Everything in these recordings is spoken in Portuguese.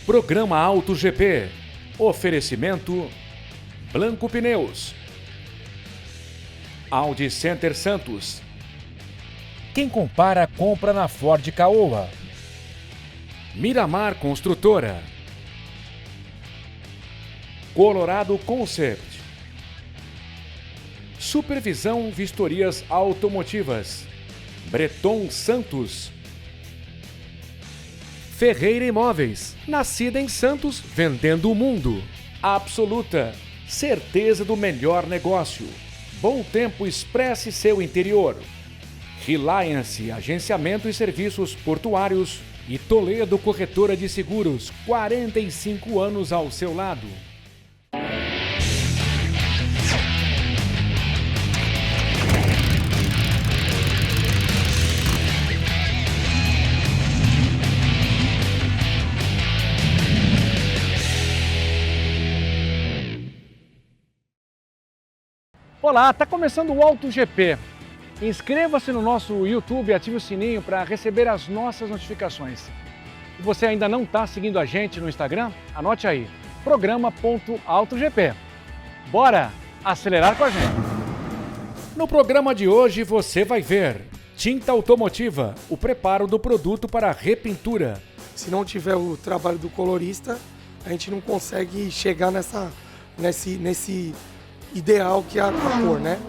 Programa Auto GP. Oferecimento Blanco Pneus. Audi Center Santos. Quem compara, compra na Ford Caoa. Miramar Construtora. Colorado Concept. Supervisão Vistorias Automotivas. Breton Santos. Ferreira Imóveis, nascida em Santos, vendendo o mundo. Absoluta, certeza do melhor negócio. Bom Tempo expresse seu interior. Reliance, agenciamento e serviços portuários. E Toledo Corretora de Seguros, 45 anos ao seu lado. Olá, está começando o Auto GP. Inscreva-se no nosso YouTube e ative o sininho para receber as nossas notificações. Se você ainda não está seguindo a gente no Instagram, anote aí, programa.autogp. Bora acelerar com a gente! No programa de hoje você vai ver tinta automotiva, o preparo do produto para repintura. Se não tiver o trabalho do colorista, a gente não consegue chegar nesse ideal que é a cor, né?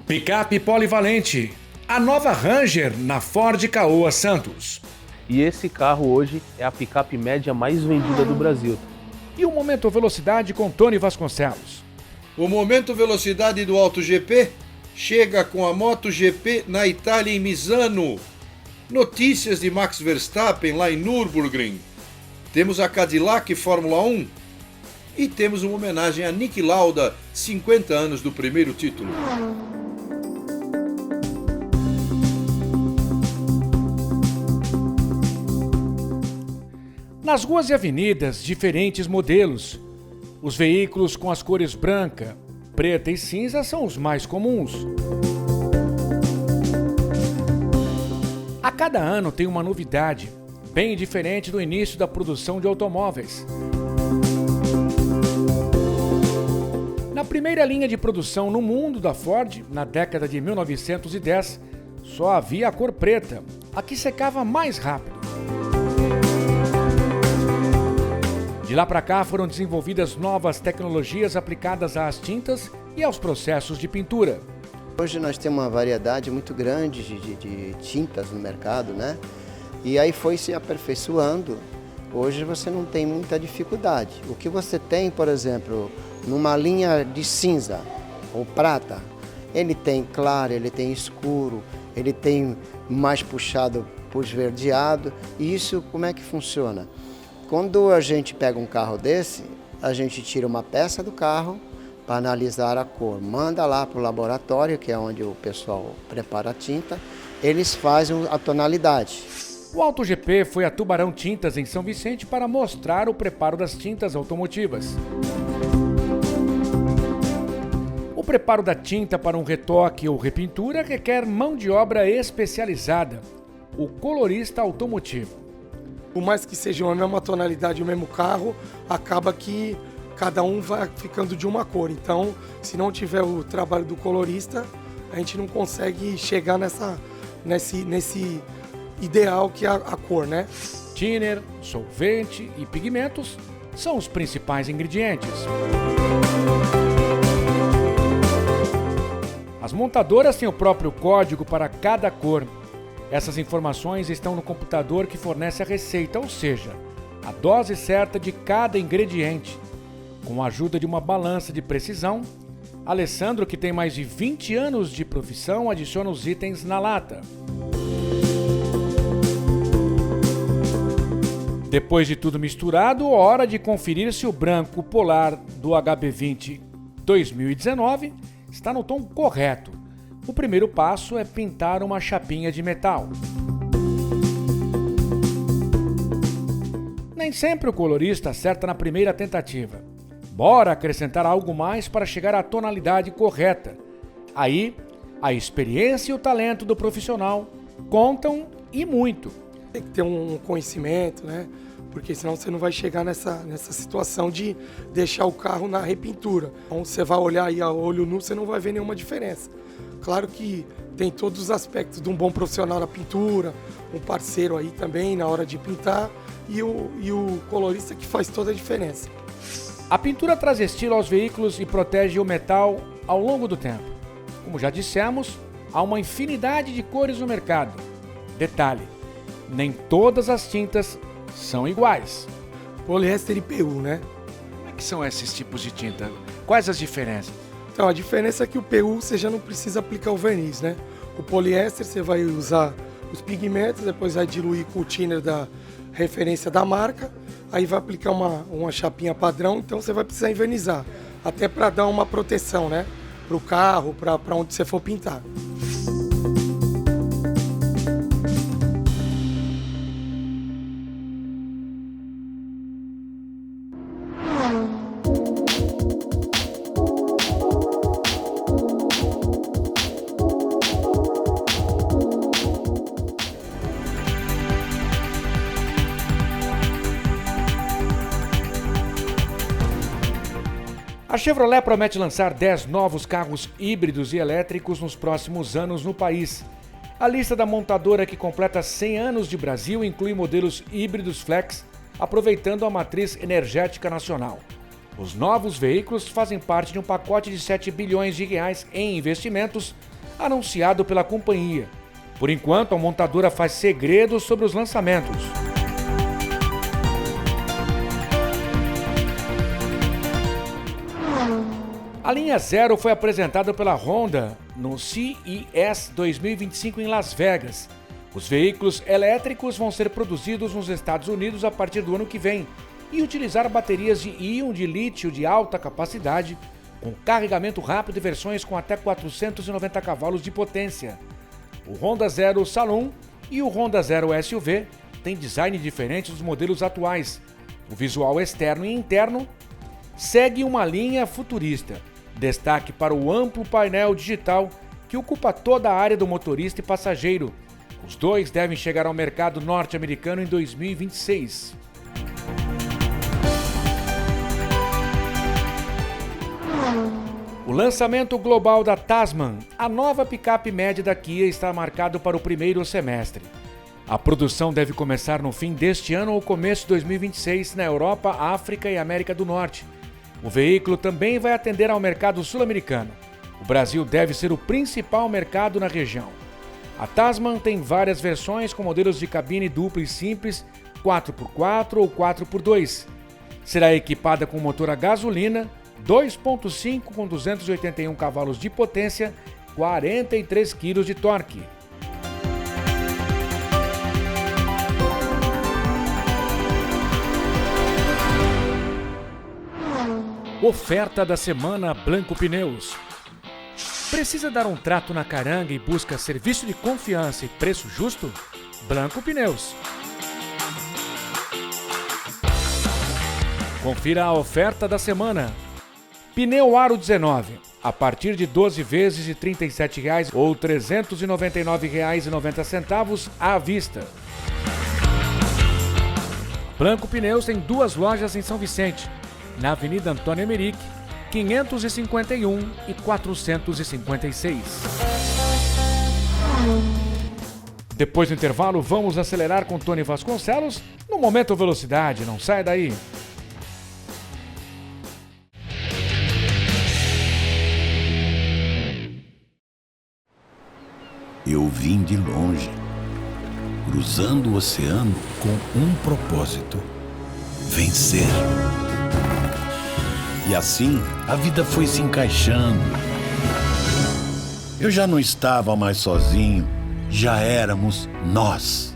Picape polivalente, a nova Ranger na Ford Caoa Santos. E esse carro hoje é a picape média mais vendida do Brasil. E o Momento Velocidade com Tony Vasconcelos. O Momento Velocidade do Auto GP chega com a MotoGP na Itália em Misano. Notícias de Max Verstappen lá em Nürburgring. Temos a Cadillac Fórmula 1. E temos uma homenagem a Niki Lauda, 50 anos do primeiro título. Nas ruas e avenidas, diferentes modelos. Os veículos com as cores branca, preta e cinza são os mais comuns. A cada ano tem uma novidade, bem diferente do início da produção de automóveis. Na primeira linha de produção no mundo da Ford, na década de 1910, só havia a cor preta, a que secava mais rápido. De lá para cá foram desenvolvidas novas tecnologias aplicadas às tintas e aos processos de pintura. Hoje nós temos uma variedade muito grande de tintas no mercado, né? E aí foi se aperfeiçoando. Hoje você não tem muita dificuldade. O que você tem, por exemplo, numa linha de cinza ou prata, ele tem claro, ele tem escuro, ele tem mais puxado para esverdeado. E isso como é que funciona? Quando a gente pega um carro desse, a gente tira uma peça do carro para analisar a cor, manda lá para o laboratório, que é onde o pessoal prepara a tinta, eles fazem a tonalidade. O Auto GP foi a Tubarão Tintas em São Vicente para mostrar o preparo das tintas automotivas. O preparo da tinta para um retoque ou repintura requer mão de obra especializada, o colorista automotivo. Por mais que seja a mesma tonalidade, o mesmo carro, acaba que cada um vai ficando de uma cor. Então, se não tiver o trabalho do colorista, a gente não consegue chegar nesse ideal que é a cor, né? Thinner, solvente e pigmentos são os principais ingredientes. As montadoras têm o próprio código para cada cor. Essas informações estão no computador que fornece a receita, ou seja, a dose certa de cada ingrediente. Com a ajuda de uma balança de precisão, Alessandro, que tem mais de 20 anos de profissão, adiciona os itens na lata. Depois de tudo misturado, hora de conferir se o branco polar do HB20 2019 está no tom correto. O primeiro passo é pintar uma chapinha de metal. Nem sempre o colorista acerta na primeira tentativa. Bora acrescentar algo mais para chegar à tonalidade correta. Aí, a experiência e o talento do profissional contam e muito. Tem que ter um conhecimento, né? porque senão você não vai chegar nessa situação de deixar o carro na repintura. Então você vai olhar aí a olho nu, você não vai ver nenhuma diferença. Claro que tem todos os aspectos de um bom profissional na pintura, um parceiro aí também na hora de pintar e o colorista que faz toda a diferença. A pintura traz estilo aos veículos e protege o metal ao longo do tempo. Como já dissemos, há uma infinidade de cores no mercado. Detalhe, nem todas as tintas são iguais. Poliéster e PU, né? Como é que são esses tipos de tinta? Quais as diferenças? Então, a diferença é que o PU você já não precisa aplicar o verniz, né? O poliéster você vai usar os pigmentos, depois vai diluir com o thinner da referência da marca, aí vai aplicar uma chapinha padrão, então você vai precisar envernizar, até para dar uma proteção, né? Para o carro, para onde você for pintar. A Chevrolet promete lançar 10 novos carros híbridos e elétricos nos próximos anos no país. A lista da montadora, que completa 100 anos de Brasil, inclui modelos híbridos flex, aproveitando a matriz energética nacional. Os novos veículos fazem parte de um pacote de 7 bilhões de reais em investimentos anunciado pela companhia. Por enquanto, a montadora faz segredos sobre os lançamentos. A linha Zero foi apresentada pela Honda no CES 2025 em Las Vegas. Os veículos elétricos vão ser produzidos nos Estados Unidos a partir do ano que vem e utilizar baterias de íon de lítio de alta capacidade, com carregamento rápido e versões com até 490 cavalos de potência. O Honda Zero Saloon e o Honda Zero SUV têm design diferente dos modelos atuais. O visual externo e interno segue uma linha futurista. Destaque para o amplo painel digital que ocupa toda a área do motorista e passageiro. Os dois devem chegar ao mercado norte-americano em 2026. O lançamento global da Tasman, a nova picape média da Kia, está marcado para o primeiro semestre. A produção deve começar no fim deste ano ou começo de 2026 na Europa, África e América do Norte. O veículo também vai atender ao mercado sul-americano. O Brasil deve ser o principal mercado na região. A Tasman tem várias versões com modelos de cabine dupla e simples, 4x4 ou 4x2. Será equipada com motor a gasolina, 2.5 com 281 cavalos de potência, 43 kg de torque. Oferta da semana Blanco Pneus. Precisa dar um trato na caranga e busca serviço de confiança e preço justo? Blanco Pneus. Confira a oferta da semana. Pneu Aro 19, a partir de 12 vezes de R$ 37,00 ou R$ 399,90 à vista. Blanco Pneus tem 2 lojas em São Vicente, na Avenida Antônio Emerick, 551 e 456. Depois do intervalo, vamos acelerar com Tony Vasconcelos no Momento Velocidade. Não sai daí. Eu vim de longe, cruzando o oceano com um propósito: vencer. E assim, a vida foi se encaixando. Eu já não estava mais sozinho, já éramos nós.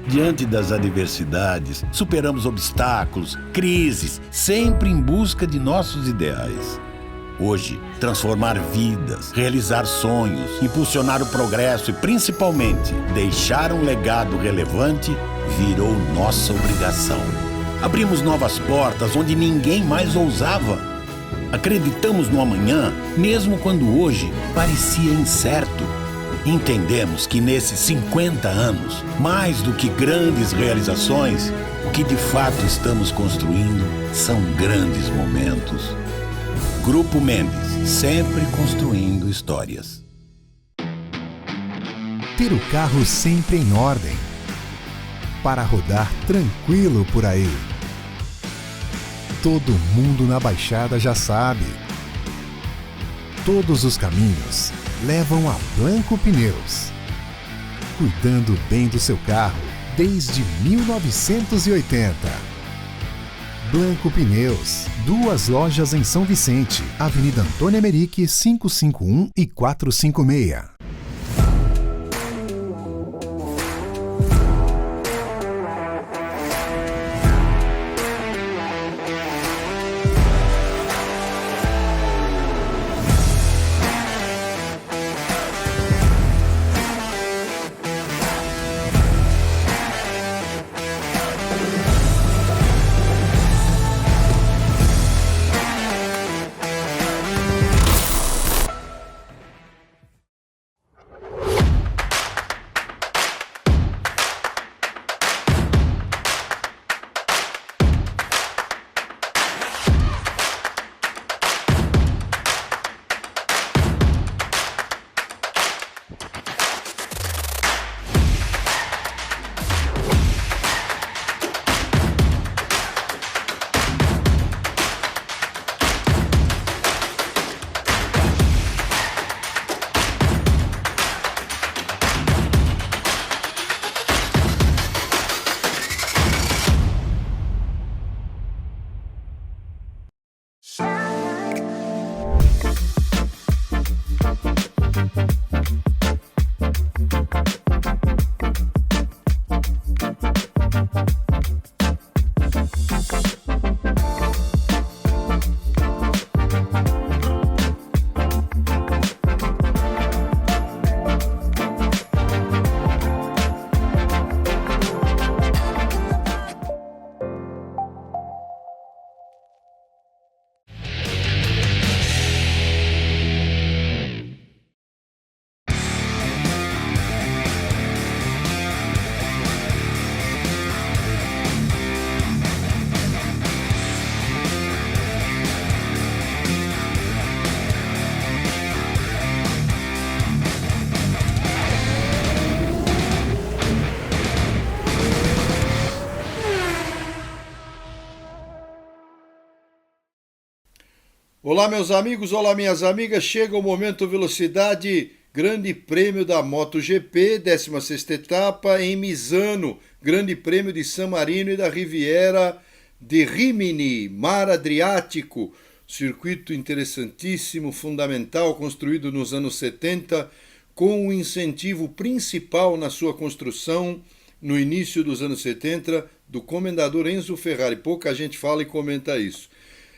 Diante das adversidades, superamos obstáculos, crises, sempre em busca de nossos ideais. Hoje, transformar vidas, realizar sonhos, impulsionar o progresso e, principalmente, deixar um legado relevante virou nossa obrigação. Abrimos novas portas onde ninguém mais ousava. Acreditamos no amanhã, mesmo quando hoje parecia incerto. Entendemos que nesses 50 anos, mais do que grandes realizações, O que de fato estamos construindo são grandes momentos. Grupo Mendes, sempre construindo histórias. Ter o carro sempre em ordem, para rodar tranquilo por aí. Todo mundo na Baixada já sabe. Todos os caminhos levam a Blanco Pneus. Cuidando bem do seu carro desde 1980. Blanco Pneus. 2 lojas em São Vicente, Avenida Antônio Emerick, 551 e 456. Olá, meus amigos, olá, minhas amigas. Chega o Momento Velocidade, Grande Prêmio da MotoGP, 16ª etapa em Misano, Grande Prêmio de San Marino e da Riviera de Rimini, Mar Adriático, circuito interessantíssimo, fundamental, construído nos anos 70, com o incentivo principal na sua construção, no início dos anos 70, do comendador Enzo Ferrari. Pouca gente fala e comenta isso.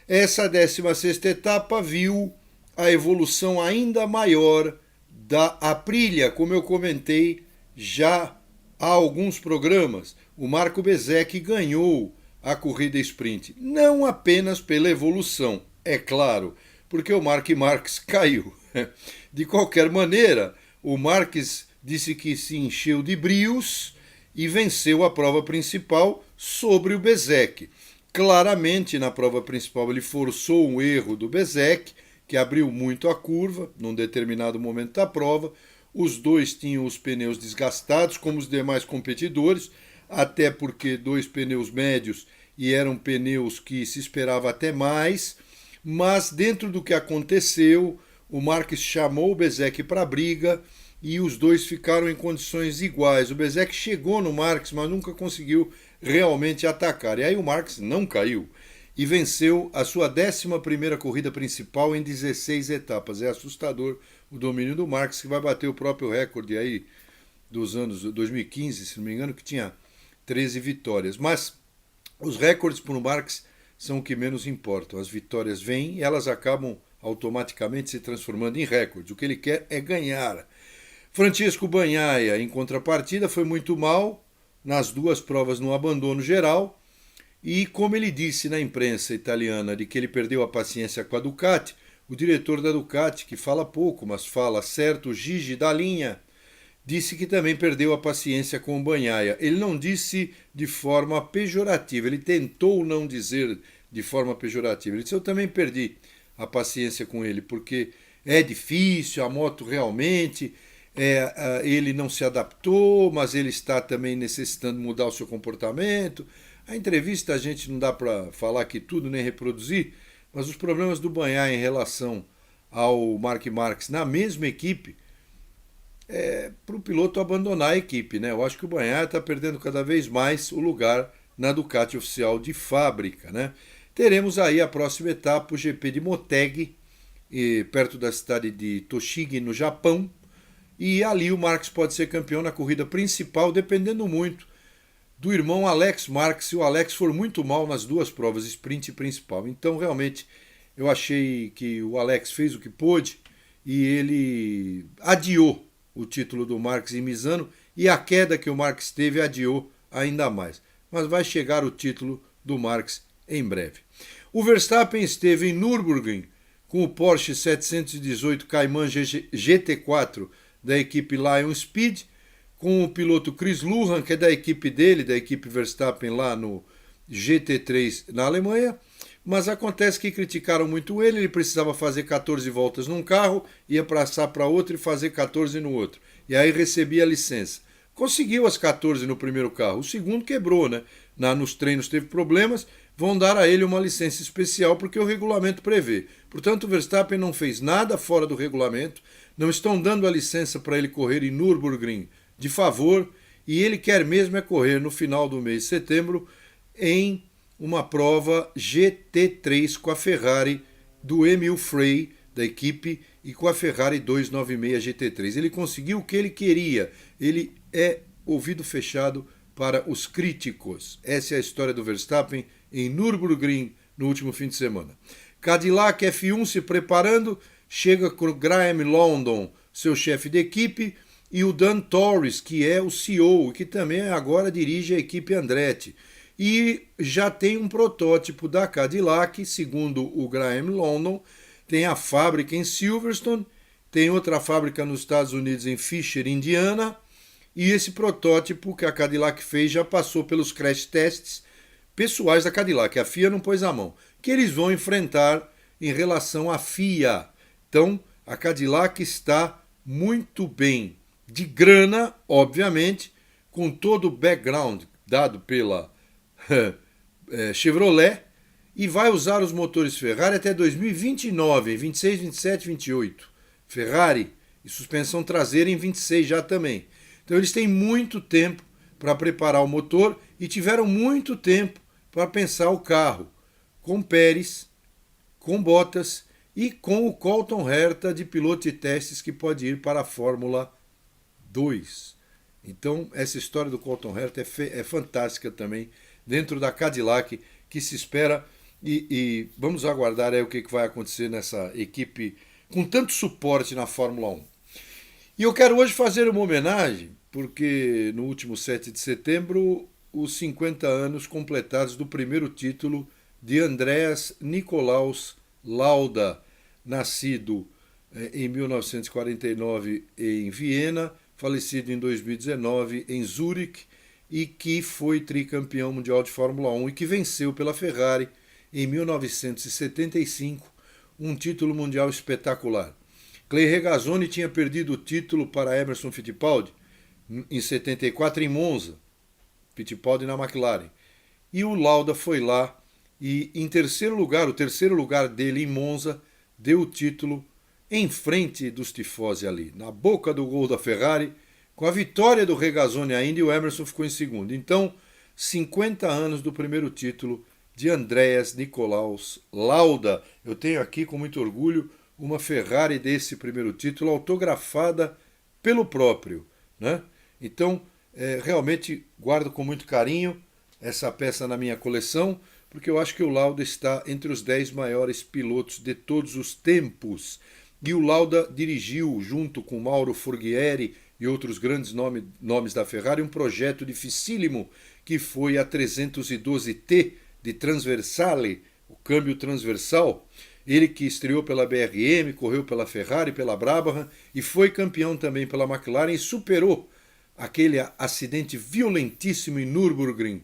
Essa 16ª etapa viu a evolução ainda maior da Aprilia, como eu comentei já há alguns programas. O Marco Bezzecchi ganhou a corrida sprint, não apenas pela evolução, é claro, porque o Marc Marques caiu. De qualquer maneira, o Marques disse que se encheu de brios e venceu a prova principal sobre o Bezzecchi. Claramente, na prova principal, ele forçou um erro do Bezzecchi, que abriu muito a curva num determinado momento da prova. Os dois tinham os pneus desgastados, como os demais competidores, até porque 2 pneus médios e eram pneus que se esperava até mais. Mas, dentro do que aconteceu, o Marques chamou o Bezzecchi para a briga e os dois ficaram em condições iguais. O Bezzecchi chegou no Marques, mas nunca conseguiu realmente atacar. E aí o Marques não caiu e venceu a sua 11ª corrida principal em 16 etapas. É assustador o domínio do Marques, que vai bater o próprio recorde aí dos anos 2015, se não me engano, que tinha 13 vitórias. Mas os recordes para o Marques são o que menos importam. As vitórias vêm e elas acabam automaticamente se transformando em recordes. O que ele quer é ganhar. Francesco Bagnaia, em contrapartida, foi muito mal nas 2 provas no abandono geral, e como ele disse na imprensa italiana de que ele perdeu a paciência com a Ducati, o diretor da Ducati, que fala pouco, mas fala certo, Gigi Dall'Igna, disse que também perdeu a paciência com o Bagnaia. Ele não disse de forma pejorativa, ele tentou não dizer de forma pejorativa. Ele disse: eu também perdi a paciência com ele, porque é difícil, a moto realmente, ele não se adaptou, mas ele está também necessitando mudar o seu comportamento. A entrevista a gente não dá para falar aqui tudo, nem reproduzir, mas os problemas do Bagnaia em relação ao Marc Marques na mesma equipe, para o piloto abandonar a equipe, né? Eu acho que o Bagnaia está perdendo cada vez mais o lugar na Ducati oficial de fábrica, né? Teremos aí a próxima etapa, o GP de Motegi, perto da cidade de Toshigi, no Japão, e ali o Marques pode ser campeão na corrida principal, dependendo muito do irmão Alex Marques, se o Alex for muito mal nas duas provas, sprint e principal. Então, realmente, eu achei que o Alex fez o que pôde e ele adiou o título do Marques em Misano, e a queda que o Marques teve adiou ainda mais. Mas vai chegar o título do Marques em breve. O Verstappen esteve em Nürburgring com o Porsche 718 Cayman GT4 da equipe Lion Speed, com o piloto Chris Lujan, que é da equipe dele, da equipe Verstappen lá no GT3 na Alemanha. Mas acontece que criticaram muito ele precisava fazer 14 voltas num carro, ia passar para outro e fazer 14 no outro. E aí recebia a licença. Conseguiu as 14 no primeiro carro, o segundo quebrou, né? Nos treinos teve problemas, vão dar a ele uma licença especial porque o regulamento prevê. Portanto, o Verstappen não fez nada fora do regulamento, não estão dando a licença para ele correr em Nürburgring de favor, e ele quer mesmo é correr no final do mês de setembro em uma prova GT3 com a Ferrari do Emil Frey, da equipe, e com a Ferrari 296 GT3. Ele conseguiu o que ele queria. Ele é ouvido fechado para os críticos. Essa é a história do Verstappen em Nürburgring no último fim de semana. Cadillac F1 se preparando, chega com o Graham London, seu chefe de equipe, e o Dan Torres, que é o CEO, que também agora dirige a equipe Andretti. E já tem um protótipo da Cadillac, segundo o Graham London, tem a fábrica em Silverstone, tem outra fábrica nos Estados Unidos em Fisher, Indiana, e esse protótipo que a Cadillac fez já passou pelos crash tests pessoais da Cadillac, a FIA não pôs a mão, que eles vão enfrentar em relação à FIA. Então, a Cadillac está muito bem de grana, obviamente, com todo o background dado pela Chevrolet, e vai usar os motores Ferrari até 2029, 26, 27, 28. Ferrari e suspensão traseira em 26 já também. Então eles têm muito tempo para preparar o motor e tiveram muito tempo para pensar o carro, com Pérez, com Bottas e com o Colton Herta de piloto de testes que pode ir para a Fórmula 2. Então essa história do Colton Herta é fantástica também, dentro da Cadillac, que se espera, e vamos aguardar o que vai acontecer nessa equipe com tanto suporte na Fórmula 1. E eu quero hoje fazer uma homenagem, porque no último 7 de setembro, os 50 anos completados do primeiro título de Andreas Nikolaus Lauda, nascido em 1949 em Viena, falecido em 2019 em Zurique, e que foi tricampeão mundial de Fórmula 1 e que venceu pela Ferrari em 1975, um título mundial espetacular. Clay Regazzoni tinha perdido o título para Emerson Fittipaldi em 74 em Monza, Fittipaldi na McLaren. E o Lauda foi lá e, em terceiro lugar, o terceiro lugar dele em Monza, deu o título em frente dos tifosi ali, na boca do gol da Ferrari, com a vitória do Regazzoni ainda, e o Emerson ficou em segundo. Então, 50 anos do primeiro título de Andreas Nikolaus Lauda. Eu tenho aqui, com muito orgulho, uma Ferrari desse primeiro título, autografada pelo próprio, né? Então, realmente guardo com muito carinho essa peça na minha coleção, porque eu acho que o Lauda está entre os 10 maiores pilotos de todos os tempos. E o Lauda dirigiu, junto com Mauro Forghieri e outros grandes nomes da Ferrari, um projeto dificílimo que foi a 312T de Transversale, o câmbio transversal, Ele que estreou pela BRM, correu pela Ferrari, pela Brabham e foi campeão também pela McLaren e superou aquele acidente violentíssimo em Nürburgring,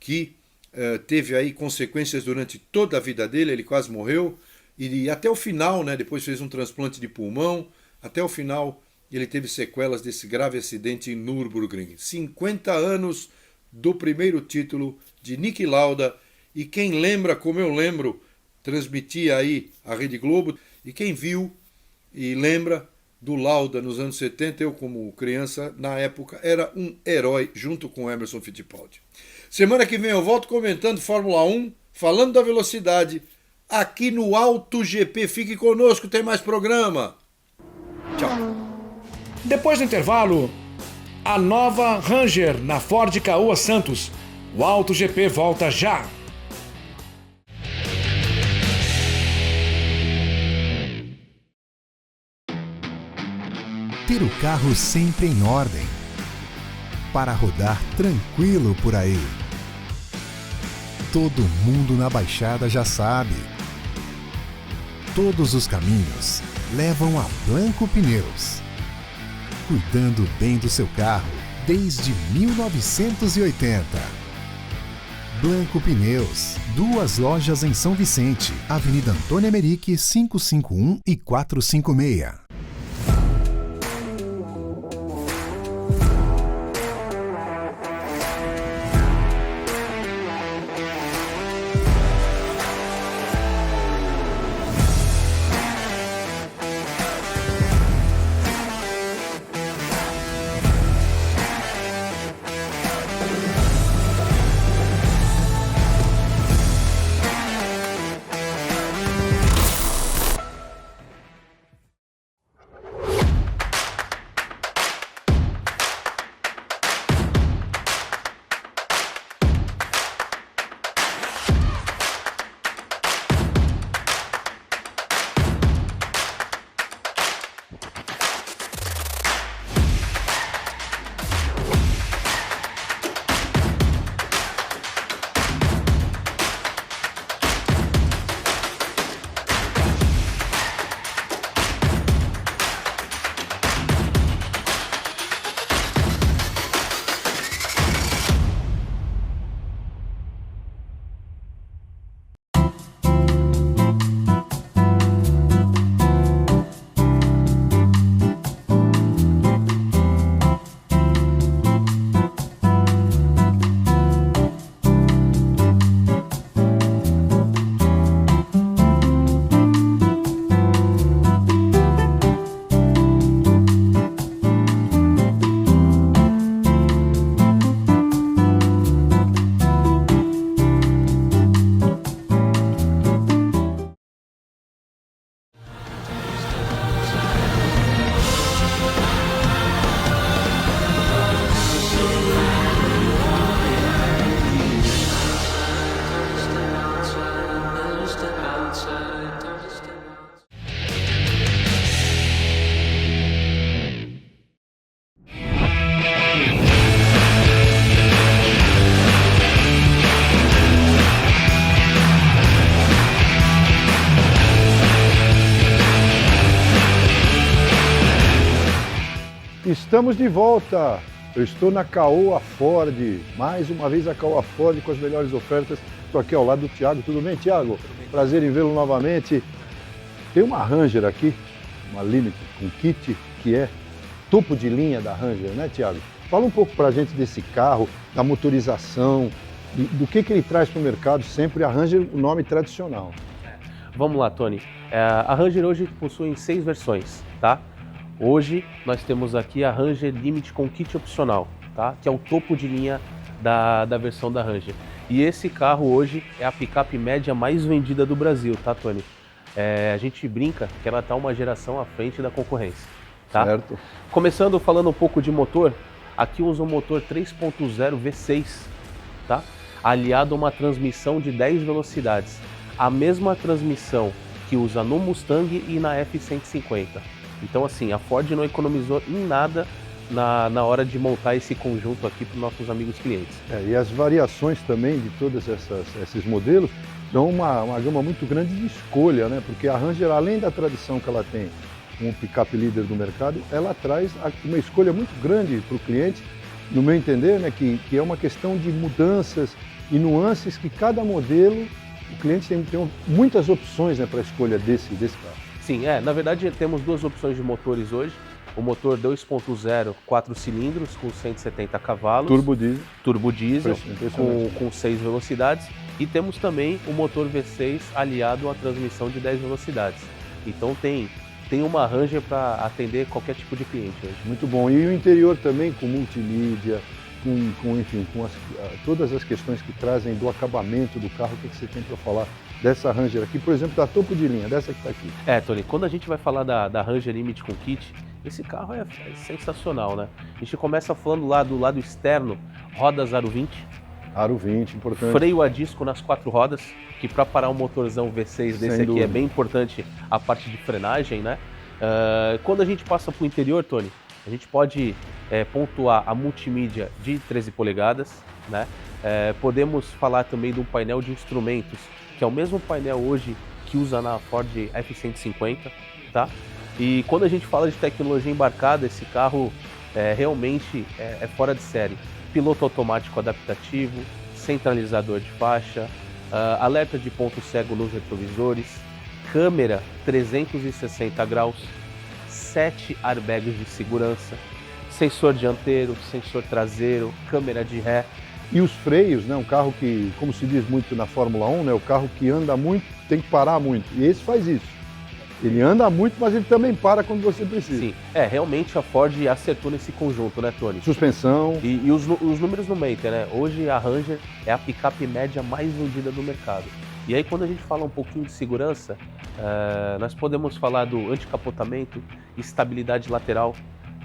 que teve aí consequências durante toda a vida dele, ele quase morreu, e até o final, né, depois fez um transplante de pulmão, até o final ele teve sequelas desse grave acidente em Nürburgring. 50 anos do primeiro título de Niki Lauda, e quem lembra, como eu lembro, transmitia aí a Rede Globo, e quem viu e lembra do Lauda nos anos 70, eu como criança, na época, era um herói junto com Emerson Fittipaldi. Semana que vem eu volto comentando Fórmula 1, falando da velocidade, aqui no Auto GP. Fique conosco, tem mais programa. Tchau. Depois do intervalo, a nova Ranger na Ford Caoa Santos. O Auto GP volta já. Ter o carro sempre em ordem, para rodar tranquilo por aí. Todo mundo na Baixada já sabe. Todos os caminhos levam a Blanco Pneus. Cuidando bem do seu carro desde 1980. Blanco Pneus, 2 lojas em São Vicente, Avenida Antônio Emerick, 551 e 456. Estamos de volta. Eu estou na Caoa Ford, mais uma vez a Caoa Ford com as melhores ofertas. Estou aqui ao lado do Thiago. Tudo bem, Thiago? Prazer em vê-lo novamente. Tem uma Ranger aqui, uma Limited com kit, que é topo de linha da Ranger, né, Thiago? Fala um pouco para a gente desse carro, da motorização, do que ele traz para o mercado, sempre a Ranger, o nome tradicional. Vamos lá, Tony. A Ranger hoje possui 6 versões, tá? Hoje nós temos aqui a Ranger Limit com kit opcional, tá? Que é o topo de linha da versão da Ranger. E esse carro hoje é a picape média mais vendida do Brasil, tá, Tony? A gente brinca que ela está uma geração à frente da concorrência, tá? Certo. Começando falando um pouco de motor, aqui usa um motor 3.0 V6, tá? Aliado a uma transmissão de 10 velocidades. A mesma transmissão que usa no Mustang e na F-150. Então, assim, a Ford não economizou em nada na hora de montar esse conjunto aqui para os nossos amigos clientes. E as variações também de todos esses modelos dão uma gama muito grande de escolha, né? Porque a Ranger, além da tradição que ela tem como picape líder do mercado, ela traz uma escolha muito grande para o cliente, no meu entender, né? Que é uma questão de mudanças e nuances que cada modelo, o cliente tem muitas opções, né, para a escolha desse carro. Sim, na verdade temos duas opções de motores hoje. O motor 2.0, 4 cilindros com 170 cavalos. Turbo diesel com 6 velocidades. E temos também o motor V6 aliado à transmissão de 10 velocidades. Então tem uma Ranger para atender qualquer tipo de cliente hoje. Muito bom. E o interior também com multimídia, enfim, com todas as questões que trazem do acabamento do carro. O que você tem para falar dessa Ranger aqui, por exemplo, da topo de linha, dessa que está aqui? Tony, quando a gente vai falar da Ranger Limite com Kit, esse carro é sensacional, né? A gente começa falando lá do lado externo, rodas Aro 20. Aro 20, importante. Freio a disco nas 4 rodas, que para parar um motorzão V6 desse aqui é bem importante a parte de frenagem, né? Quando a gente passa para o interior, Tony, a gente pode pontuar a multimídia de 13 polegadas, né? Podemos falar também do painel de instrumentos, que é o mesmo painel hoje que usa na Ford F-150, tá? E quando a gente fala de tecnologia embarcada, esse carro realmente é fora de série. Piloto automático adaptativo, centralizador de faixa, alerta de ponto cego nos retrovisores, câmera 360 graus, 7 airbags de segurança, sensor dianteiro, sensor traseiro, câmera de ré. E os freios, né? Um carro que, como se diz muito na Fórmula 1, né? O carro que anda muito tem que parar muito. E esse faz isso. Ele anda muito, mas ele também para quando você precisa. Sim, realmente a Ford acertou nesse conjunto, né, Tony? Suspensão. E os números não mentem, né? Hoje a Ranger é a picape média mais vendida do mercado. E aí quando a gente fala um pouquinho de segurança, nós podemos falar do anticapotamento, estabilidade lateral,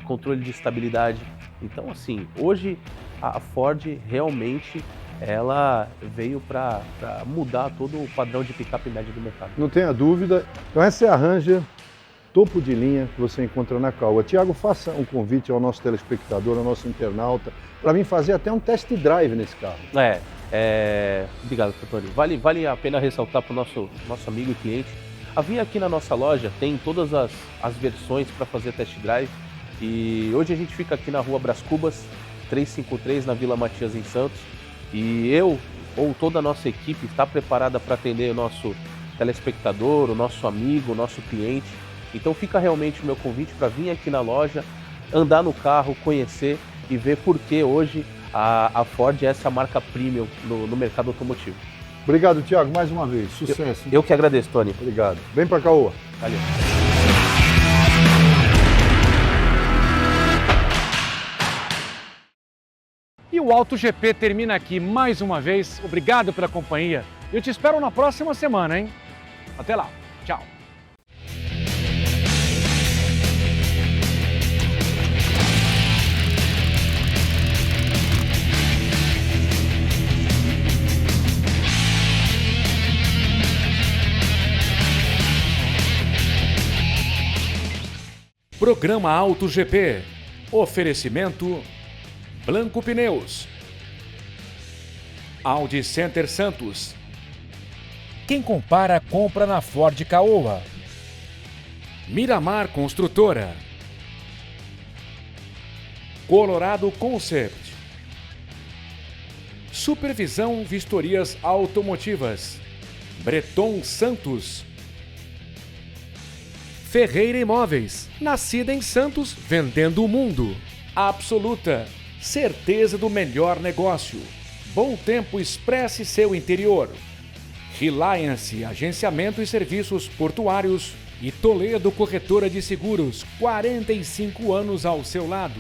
controle de estabilidade. Então, assim, hoje a Ford realmente ela veio para mudar todo o padrão de picape média do mercado. Não tenha dúvida. Então essa é a Ranger topo de linha que você encontra na Caoa. Tiago, faça um convite ao nosso telespectador, ao nosso internauta, para mim fazer até um test drive nesse carro. Obrigado, Tony. Vale a pena ressaltar para o nosso amigo e cliente. Vir aqui na nossa loja, tem todas as versões para fazer test drive. E hoje a gente fica aqui na rua Brás Cubas, 353, na Vila Matias, em Santos. E eu, ou toda a nossa equipe, está preparada para atender o nosso telespectador, o nosso amigo, o nosso cliente. Então fica realmente o meu convite para vir aqui na loja, andar no carro, conhecer e ver por que hoje a Ford é essa marca premium no mercado automotivo. Obrigado, Tiago, mais uma vez. Sucesso. Eu que agradeço, Tony. Obrigado. Vem para Caoa. Valeu. E o Auto GP termina aqui mais uma vez. Obrigado pela companhia. Eu te espero na próxima semana, hein? Até lá. Tchau. Programa Auto GP. Oferecimento Blanco Pneus, Audi Center Santos. Quem compara, compra na Ford Caoa. Miramar Construtora. Colorado Concept. Supervisão Vistorias Automotivas. Breton Santos. Ferreira Imóveis, nascida em Santos, vendendo o mundo. Absoluta, certeza do melhor negócio. Bom Tempo expresse seu interior. Reliance, agenciamento e serviços portuários. E Toledo Corretora de Seguros, 45 anos ao seu lado.